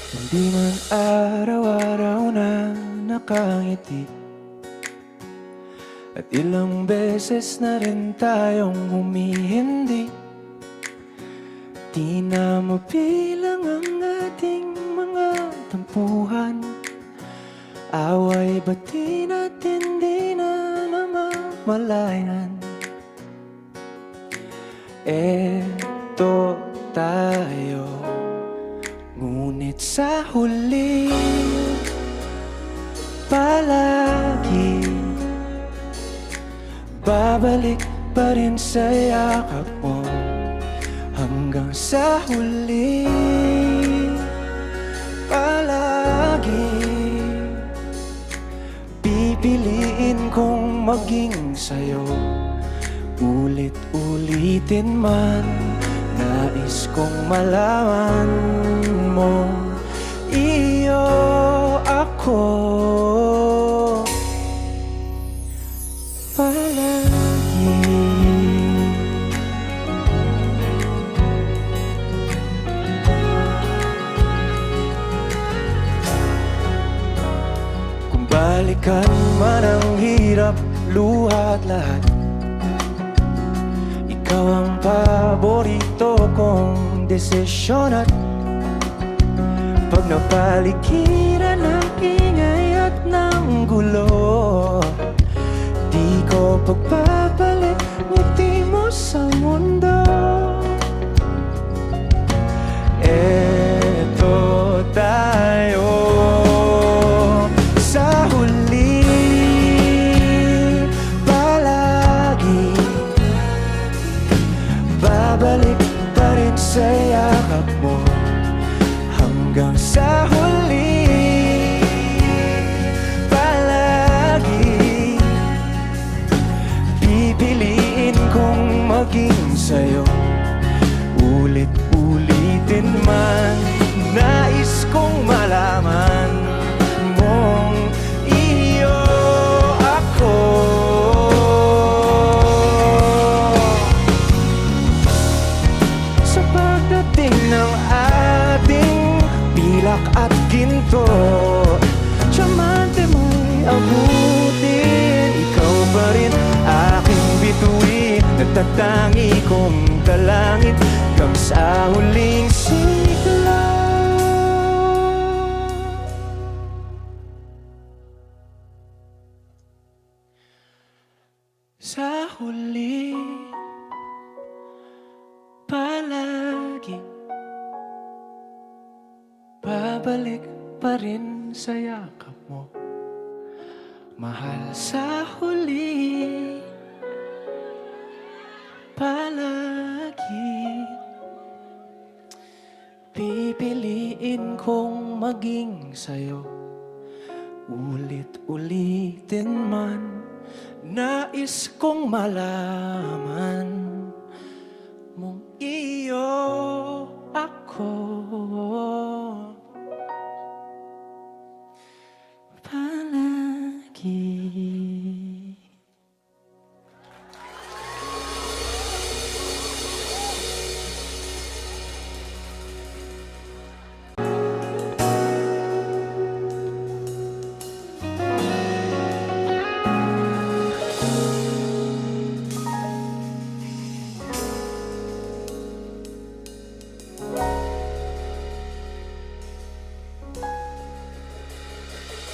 Hindi man araw-araw na nakangiti, at ilang beses na rin tayong humihindi. Di na mabilang ang ating mga tampuhan. Away ba't di natin di na namamalayan? Eto tayo, ngunit sa huli palagi babalik pa rin sa yakap mo. Hanggang sa huli palagi pipiliin kong maging sa'yo. Ulit-ulitin man, nais kong malaman mo, iyo ako palagi. Kung balikan man ang hirap, luha at lahat, ikaw ang paborito kong desisyon. At pag napaligiran ng ingay at ng gulo, di ko pagpapalit ngiti mo sa mundo. Eto tayo sa huli palagi, babalik pa rin sa yakap mo. Hanggang sa huli palagi pipiliin kong maging sa'yo. Ulit-ulitin man, nais kong malaman mong iyo ako. Sa pagdating ng ating pilak at ginto, tiyamante mo'y abutin, ikaw pa rin aking bituin. Nagtatangi kong kalangit hanggang sa huling sigla. Sa huli palagi babalik pa rin sa yakap mo, mahal. Sa huli palagi pipiliin kong maging sa'yo. Ulit-ulitin man, nais kong malaman mong iyo ako palagi.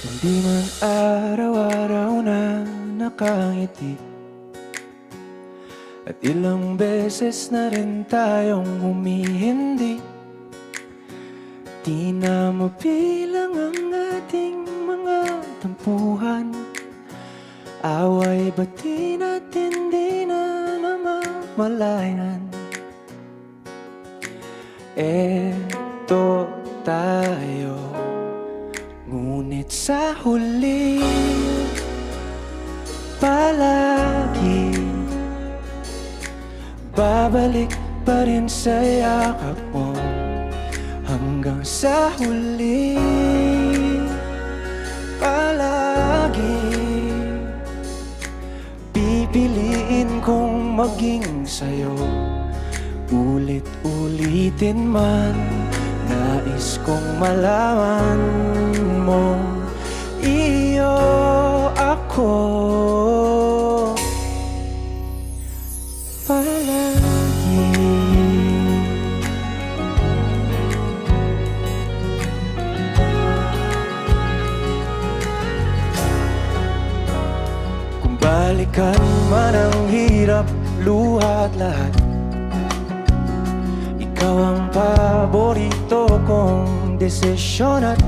Hindi man araw-araw na nakangiti, at ilang beses na rin tayong humihindi. Di na mabilang ang ating mga tampuhan. Away ba't di natin di na namamalayan? Eto tayo, ngunit sa huli palagi babalik pa rin sa yakap mo. Hanggang sa huli palagi pipiliin kong maging sa'yo. Ulit-ulitin man, Nais kong malaman mo, iyo ako palagi. Kung balikan man ang hirap, luha't lahat, ikaw ang paborito kong desisyon. At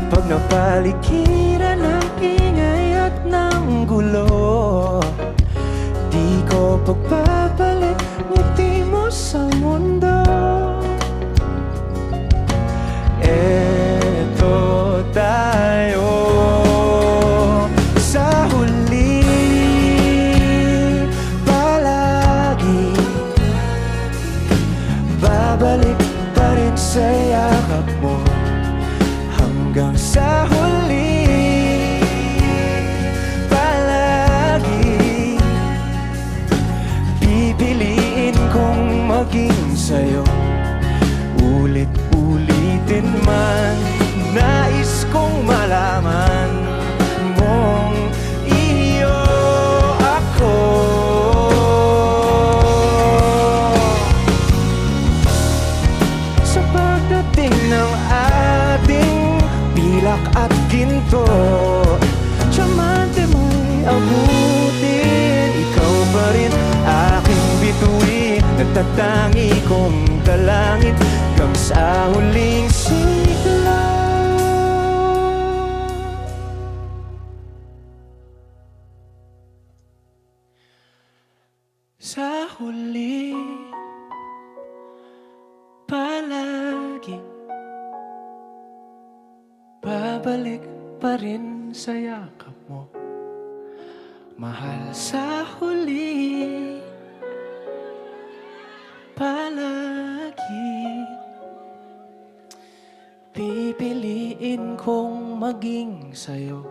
pag napaligiran ng ingay at ng gulo, di ko pagbabalik ngiti mo sa mundo. Eto tayo sa huli, palagi babalik pa rin sa yakap mo. Hanggang sa huli, palagi pipiliin kong maging sa'yo. Ulit-ulitin man, nais kong malaman mong iyo ako. Sa pagdating ng ating pilak at ginto, tiyamante mo'y abutin. Ikaw pa rin aking bituin, nagtatangi kong dalangin hanggang sa huling sigla. Sa huli, palagi babalik pa rin sa yakap mo, mahal. Sa huli, palagi pipiliin kong maging sa'yo.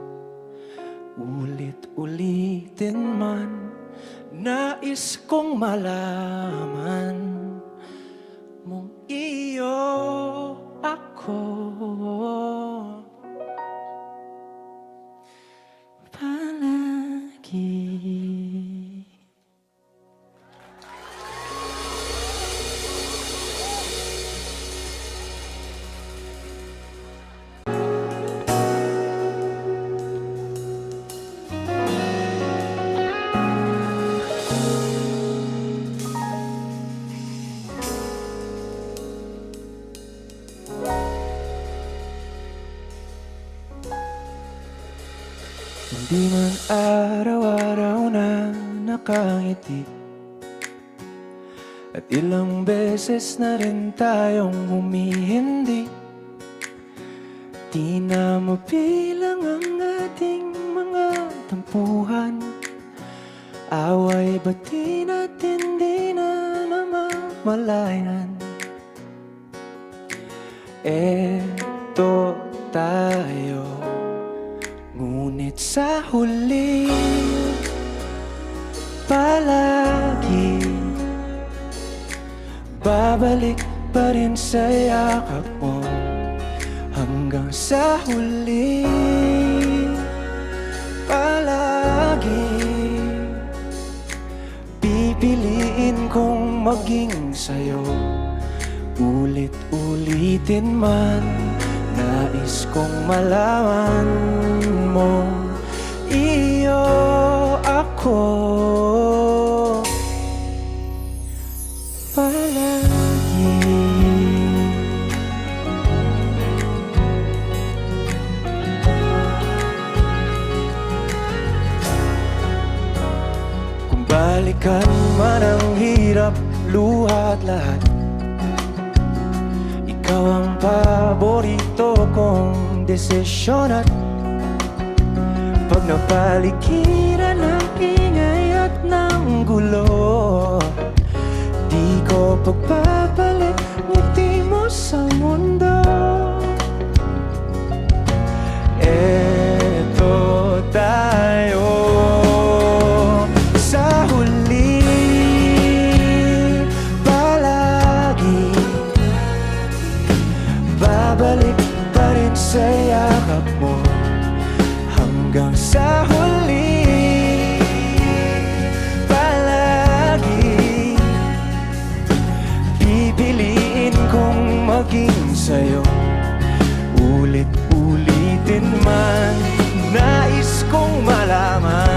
Ulit-ulitin man, nais kong malaman mong iyo ako palagi. Hindi man araw-araw na nakangiti, at ilang beses na rin tayong humihindi. Di na mabilang ang ating mga tampuhan, away bati natin di na namamalayan. Eto tayo, ngunit sa huli, palagi babalik pa rin sa yakap mo. Hanggang sa huli, palagi pipiliin kong maging sa'yo. Ulit-ulitin man, nais kong malaman mo, iyo ako palagi. Kung balikan man ang hirap, luha't lahat, ikaw ang paborito kong desisyon. At pag napaligiran ng ingay at ng gulo, di ko pagbabalik ngiti mo sa mundo. Eto tayo sa huli, palagi yakap mo hanggang sa huli. Palagi pipiliin kong maging sa'yo, ulit-ulitin man nais kong malaman